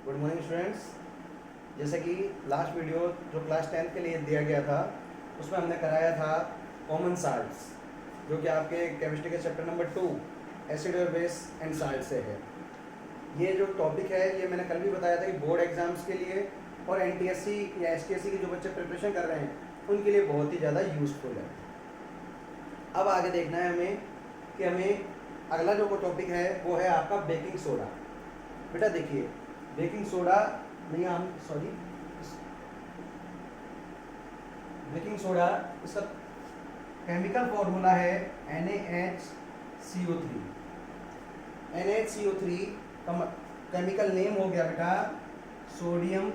Good morning students. जैसे कि last video जो क्लास 10th के लिए दिया गया था उसमें हमने कराया था कॉमन साल्ट्स, जो कि आपके केमिस्ट्री के चैप्टर नंबर 2 एसिड और बेस एंड साल्ट से है। ये जो टॉपिक है ये मैंने कल भी बताया था कि बोर्ड एग्जाम्स के लिए और एनटीएससी या एसटीएससी के जो बच्चे प्रिपरेशन कर रहे हैं उनके लिए बहुत ही ज़्यादा यूज़फुल है। अब आगे देखना है हमें कि हमें अगला जो टॉपिक है वो है आपका बेकिंग सोडा। बेटा देखिए, बेकिंग सोडा नहीं, हम सॉरी बेकिंग सोडा इसका केमिकल फॉर्मूला है NaHCO3। NaHCO3 का केमिकल नेम हो गया बेटा सोडियम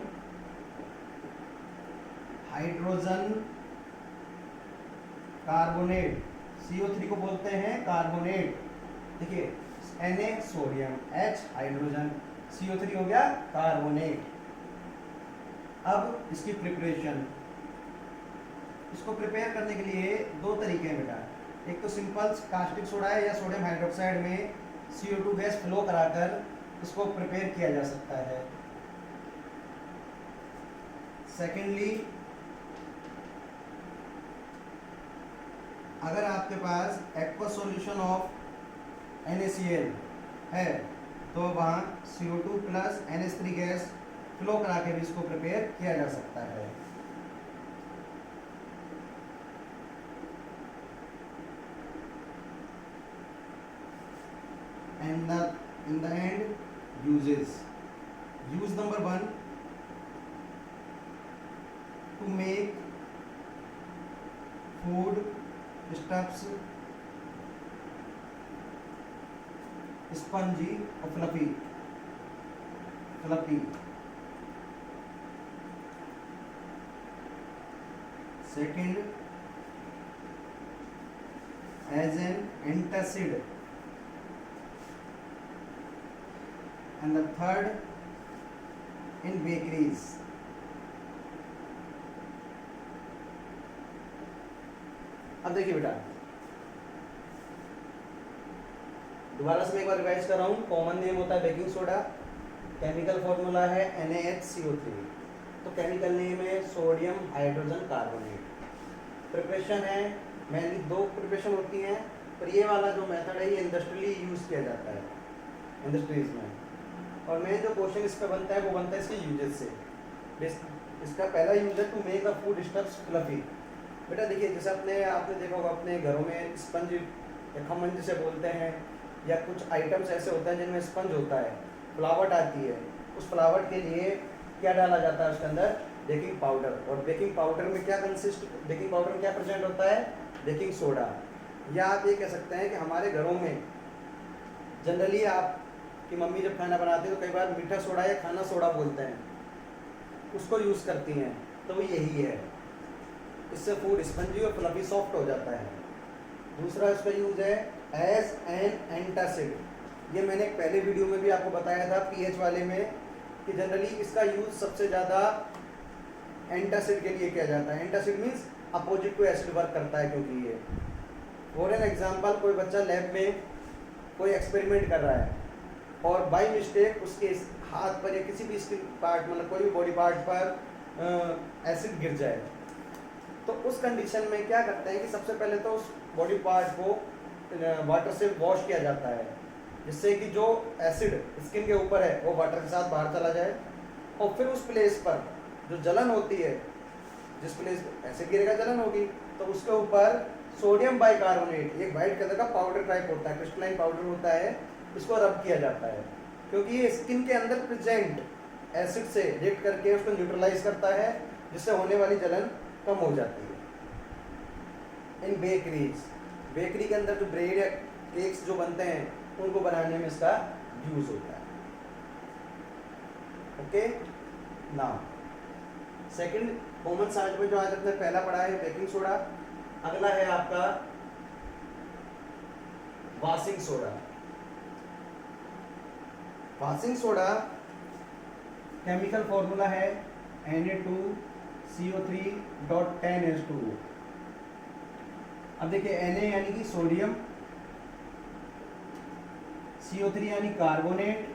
हाइड्रोजन कार्बोनेट। CO3 को बोलते हैं कार्बोनेट। देखिए Na sodium, H hydrogen, CO3 हो गया कार्बोनेट। अब इसकी प्रिपरेशन, इसको प्रिपेयर करने के लिए दो तरीके हैं बेटा। एक तो सिंपल कास्टिक सोडा है या सोडियम हाइड्रोक्साइड में CO2 गैस फ्लो कराकर इसको प्रिपेयर किया जा सकता है। सेकेंडली, अगर आपके पास एक्वा सॉल्यूशन ऑफ NaCl है तो वहाँ CO2 plus NH3 gas flow करा के भी इसको प्रिपेयर किया जा सकता है। And in the end, uses. Use number 1, to make food stuffs spongy or fluffy. Second, as an antacid. And the third, in bakeries. अब देखिए बेटा, दोबारा से मैं एक बार रिवाइज कर रहा हूँ। कॉमन नेम होता है बेकिंग सोडा, केमिकल फॉर्मूला है NaHCO3, तो केमिकल नेम है सोडियम हाइड्रोजन कार्बोनेट। प्रिपरेशन है, मेनली दो प्रिपरेशन होती हैं, पर ये वाला जो मेथड है ये इंडस्ट्रियली यूज़ किया जाता है इंडस्ट्रीज में। और मेन जो क्वेश्चन इस पर बनता है वो बनता है इसके यूजेस से। इसका पहला यूज है to make a food stuffs fluffy. बेटा देखिए, जैसे आपने देखा होगा अपने घरों में स्पंज या खमन जिसे बोलते हैं, या कुछ आइटम्स ऐसे होते हैं जिनमें स्पंज होता है, फ्लावट आती है। उस फ्लावट के लिए क्या डाला जाता है उसके अंदर? Baking powder. और बेकिंग पाउडर में क्या बेकिंग पाउडर में क्या प्रेजेंट होता है? Baking soda. या आप ये कह सकते हैं कि हमारे घरों में जनरली आपकी मम्मी जब खाना बनाती है तो कई बार मीठा सोडा या खाना सोडा बोलते हैं, उसको यूज़ करती हैं, तो वो यही है। इससे फूड स्पंजी और फ्लफी सॉफ्ट हो जाता है। दूसरा इसका यूज है एज एन एंटासिड। ये मैंने पहले वीडियो में भी आपको बताया था पीएच वाले में कि जनरली इसका यूज सबसे ज़्यादा एंटासिड के लिए किया जाता है। Antacid means opposite to acid work करता है, क्योंकि ये फॉर एन एग्जाम्पल कोई बच्चा लैब में कोई एक्सपेरिमेंट कर रहा है और बाई मिस्टेक उसके हाथ पर या किसी भी स्किन पार्ट, मतलब कोई भी बॉडी पार्ट पर एसिड गिर जाए, तो उस कंडीशन में क्या करते हैं कि सबसे पहले तो उस बॉडी पार्ट को वाटर से वॉश किया जाता है, जिससे कि जो एसिड स्किन के ऊपर है वो वाटर के साथ बाहर चला जाए। और फिर उस प्लेस पर जो जलन होती है, जिस प्लेस एसिड गिरेगा जलन होगी, तो उसके ऊपर सोडियम बाइकार्बोनेट, एक वाइट कलर का पाउडर टाइप होता है, क्रिस्टलाइन पाउडर होता है, इसको रब किया जाता है, क्योंकि ये स्किन के अंदर प्रेजेंट एसिड से रिएक्ट करके उसको न्यूट्रलाइज करता है, जिससे होने वाली जलन कम हो जाती है। इन बेकरीज, बेकरी के अंदर जो ब्रेड या केक्स जो बनते हैं उनको बनाने में इसका यूज होता है। Okay, now second common salt में जो आज अपने पहला पढ़ा है बेकिंग सोडा। अगला है आपका washing soda. Washing soda chemical formula है Na2CO3.10H2O। अब देखिए Na यानी कि सोडियम, CO3 यानी कार्बोनेट,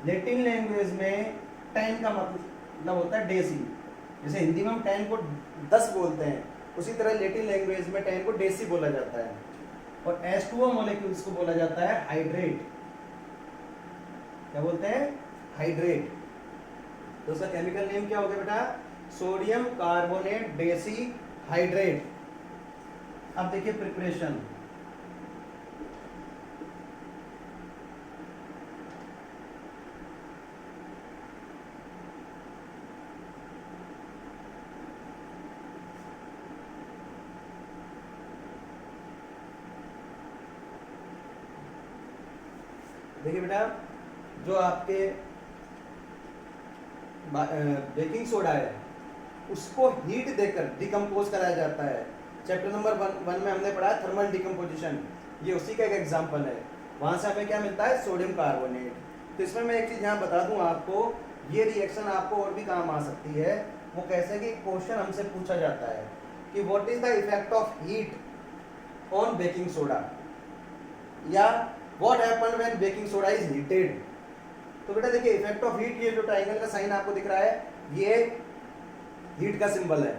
लैटिन लैंग्वेज में 10 का मतलब होता है डेसी। जैसे हिंदी में हम 10 को 10 बोलते हैं, उसी तरह लैटिन लैंग्वेज में 10 को डेसी बोला जाता है। और H2O मॉलिक्यूल्स को बोला जाता है हाइड्रेट। क्या बोलते हैं? हाइड्रेट। तो उसका केमिकल नेम क्या हो गया बेटा? Sodium carbonate decahydrate. अब देखिए प्रिपरेशन। देखिए बेटा, जो आपके बेकिंग सोडा है उसको हीट देकर डिकम्पोज कराया जाता है। चैप्टर नंबर 1 में हमने पढ़ा थर्मल डिकम्पोजिशन, ये उसी का एक एग्जांपल है। वहां से हमें क्या मिलता है? Sodium carbonate. तो इसमें मैं एक चीज़ यहाँ बता दूं आपको, ये रिएक्शन आपको और भी काम आ सकती है। वो कैसे कि क्वेश्चन हमसे पूछा जाता है कि what is the effect of heat on baking soda, या what happened when baking soda is heated. तो बेटा देखिए इफेक्ट ऑफ हीट, ये जो ट्राइंगल का साइन आपको दिख रहा है ये हीट का सिंबल है।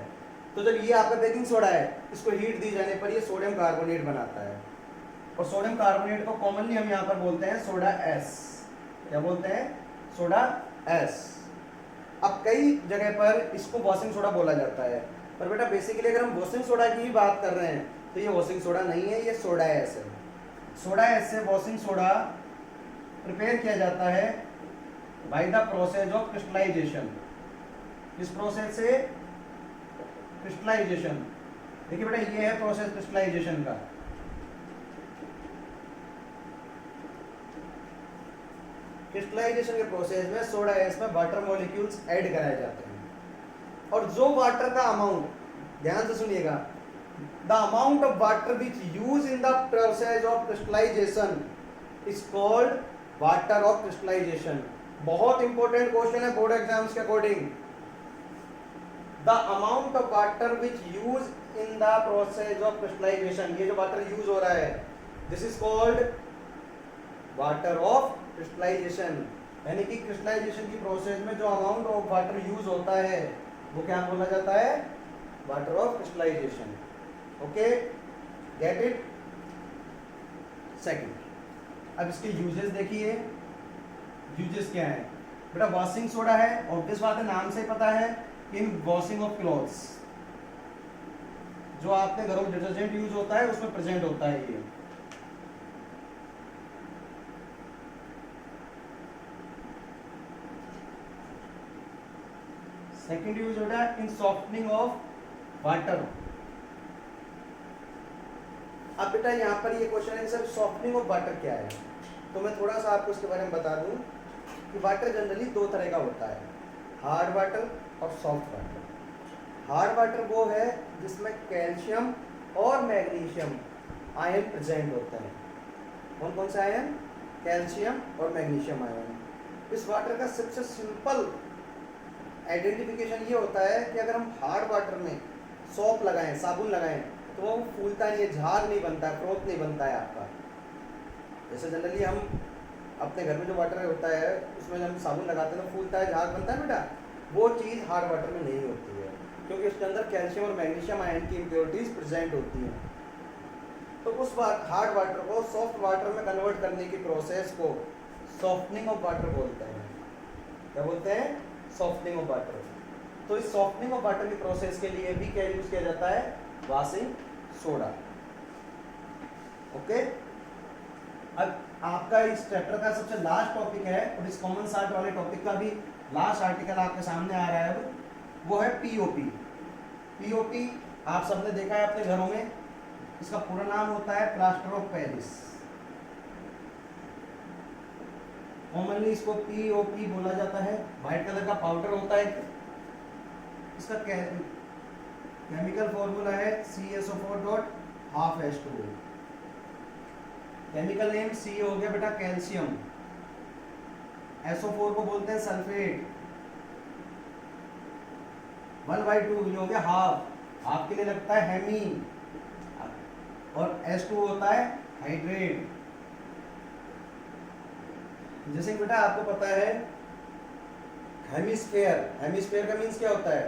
तो जब ये आपका बेकिंग सोडा है, इसको हीट दी जाने पर ये सोडियम कार्बोनेट बनाता है। और सोडियम कार्बोनेट को कॉमनली हम यहाँ पर बोलते हैं सोडा एस। क्या बोलते हैं? Soda S. अब कई जगह पर इसको वॉशिंग सोडा बोला जाता है, पर बेटा बेसिकली अगर हम वॉशिंग सोडा की ही बात कर रहे हैं तो ये वॉशिंग सोडा नहीं है, ये सोडा एस है। सोडा एस से वॉशिंग सोडा प्रिपेयर किया जाता है by the process of crystallisation. इस प्रोसेस से क्रिस्टलाइजेशन, देखिए बेटा ये है प्रोसेस क्रिस्टलाइजेशन का। क्रिस्टलाइजेशन के प्रोसेस में सोडा एस में वाटर मॉलिक्यूल्स ऐड कराए जाते हैं। और जो वाटर का अमाउंट, ध्यान से सुनिएगा, the amount of water which used in the process of crystallization is called water of crystallization। बहुत इंपॉर्टेंट क्वेश्चन है बोर्ड एग्जाम्स के according. the amount of water which used in the process of crystallization, ये जो water use हो रहा है, this is called water of crystallization। यानी कि क्रिस्टलाइजेशन की प्रोसेस में जो अमाउंट ऑफ वाटर यूज होता है वो क्या बोला जाता है? Water of crystallisation. Okay, get it? Second, अब इसके यूजेस देखिए। यूजेस क्या है बेटा? वॉशिंग सोडा है, ऑब्वियस बात है, नाम से ही पता है, इन वॉशिंग ऑफ क्लॉथ्स, जो आपके घरों में डिटर्जेंट यूज होता है उसमें प्रेजेंट होता है ये। सेकंड यूज बेटा इन सॉफ्टनिंग ऑफ वाटर। अब बेटा यहाँ पर ये क्वेश्चन है सर सॉफ्टनिंग ऑफ वाटर क्या है, तो मैं थोड़ा सा आपको इसके बारे में बता दूं कि वाटर जनरली दो तरह का होता है, हार्ड वाटर और सॉफ्ट वाटर। हार्ड वाटर वो है जिसमें कैल्शियम और मैग्नीशियम आयन प्रेजेंट होते हैं। कौन कौन से आयन? कैल्शियम और मैग्नीशियम आयन। इस वाटर का सबसे सिंपल आइडेंटिफिकेशन ये होता है कि अगर हम हार्ड वाटर में सोप लगाएं, साबुन लगाएं, तो वो फूलता नहीं है, झाग नहीं बनता है, फ्रोथ नहीं बनता है आपका। जैसे जनरली हम अपने घर में जो वाटर होता है उसमें जब हम साबुन लगाते हैं तो फूलता है, झाग बनता है बेटा, वो चीज़ हार्ड वाटर में नहीं होती है, क्योंकि उसके अंदर कैल्शियम और मैग्नीशियम आयन की इम्प्योरिटीज प्रेजेंट होती हैं। तो उस हार्ड वाटर को सॉफ्ट वाटर में कन्वर्ट करने की प्रोसेस को सॉफ्टनिंग ऑफ वाटर बोलते हैं। क्या बोलते हैं? Softening of water. तो इस सॉफ्टनिंग ऑफ वाटर की प्रोसेस के लिए भी क्या यूज किया जाता है? Washing soda. ओके, अब आपका इस चैप्टर का सबसे लास्ट टॉपिक है और इस कॉमन साल्ट वाले टॉपिक का भी लास्ट आर्टिकल आपके सामने आ रहा है, वो है पीओपी। पीओपी आप सबने देखा है अपने घरों में, इसका पूरा नाम होता है प्लास्टर ऑफ पेरिस। कॉमनली इसको पीओपी बोला जाता है। व्हाइट कलर का पाउडर होता है, इसका केमिकल फॉर्मूला है CSO4.12H2O। केमिकल नेम सी हो गया बेटा कैल्शियम, SO4 को बोलते हैं सल्फेट, 1/2 ये हो गया हाफ, हाफ के लिए लगता है हेमी, और H2 होता है हाइड्रेट। जैसे कि बेटा आपको पता है हेमिस्फेयर, हेमिस्फेयर का मीन्स क्या होता है,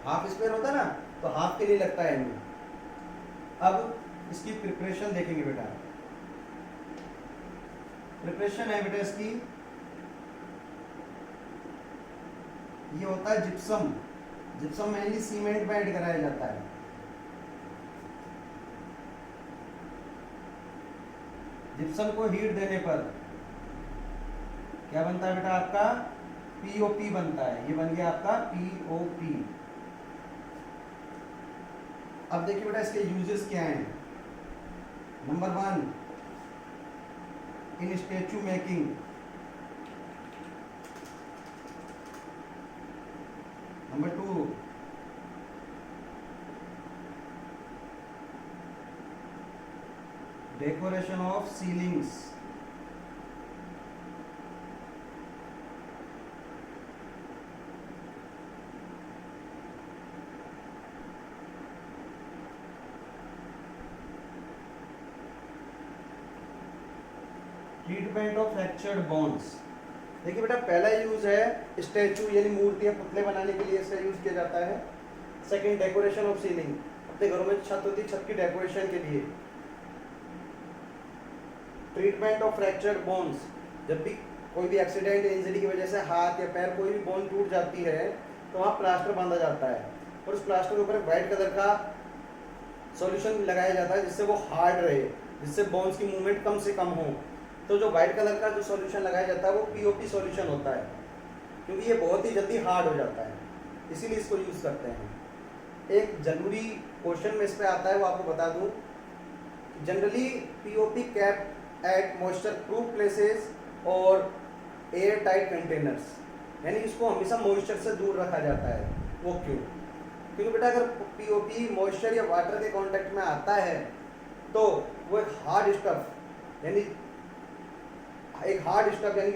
हाफ स्फेयर होता है ना, तो हाफ के लिए लगता है हेमी। अब इसकी प्रिपरेशन देखेंगे बेटा, प्रिपरेशन है बेटा इसकी, ये होता है जिप्सम, जिप्सम मेनली सीमेंट में ऐड कराया जाता है। जिप्सम को हीट देने पर क्या बनता है बेटा आपका, पीओपी बनता है, ये बन गया आपका पीओपी। अब देखिए बेटा इसके यूजेस क्या हैं। Number 1 in statue making, number 2 decoration of ceilings, treatment of fractured bones. देखिए बेटा पहला यूज है स्टैचू यानी मूर्तियां पुतले बनाने के लिए इसका यूज किया जाता है। सेकंड डेकोरेशन ऑफ सीलिंग, अपने घरों में छत होती है, छत की डेकोरेशन के लिए। ट्रीटमेंट ऑफ फ्रैक्चर्ड बोन्स, जब भी कोई भी एक्सीडेंट इंजरी की वजह से हाथ या पैर कोई भी बोन टूट जाती है तो वहाँ प्लास्टर बांधा जाता है और उस प्लास्टर के ऊपर वाइट कलर का सॉल्यूशन लगाया जाता है जिससे वो हार्ड रहे, जिससे बोन्स की मूवमेंट कम से कम हो। तो जो वाइट कलर का जो सॉल्यूशन लगाया जाता है वो पीओपी सॉल्यूशन होता है, क्योंकि ये बहुत ही जल्दी हार्ड हो जाता है, इसीलिए इसको यूज़ करते हैं। एक जरूरी क्वेश्चन में इस पर आता है, वो आपको बता दूं, generally POP kept at moisture proof places और एयर टाइट कंटेनर्स, यानी इसको हमेशा मॉइस्चर से दूर रखा जाता है। वो क्यों? क्योंकि बेटा अगर पीओपी मॉइस्चर या वाटर के कांटेक्ट में आता है तो वो एक हार्ड स्टफ यानी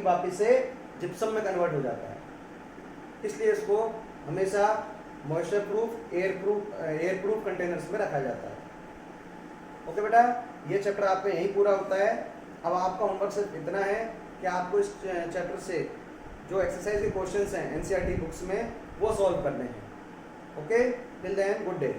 वापस से जिप्सम में कन्वर्ट हो जाता है, इसलिए इसको हमेशा moisture proof air proof containers में रखा जाता है। ओके बेटा, ये चैप्टर आपका यहीं पूरा होता है। अब आपका होमवर्क सिर्फ इतना है कि आपको इस चैप्टर से जो एक्सरसाइज के क्वेश्चंस हैं एनसीईआरटी बुक्स में वो सॉल्व करने हैं। Okay, till then good day.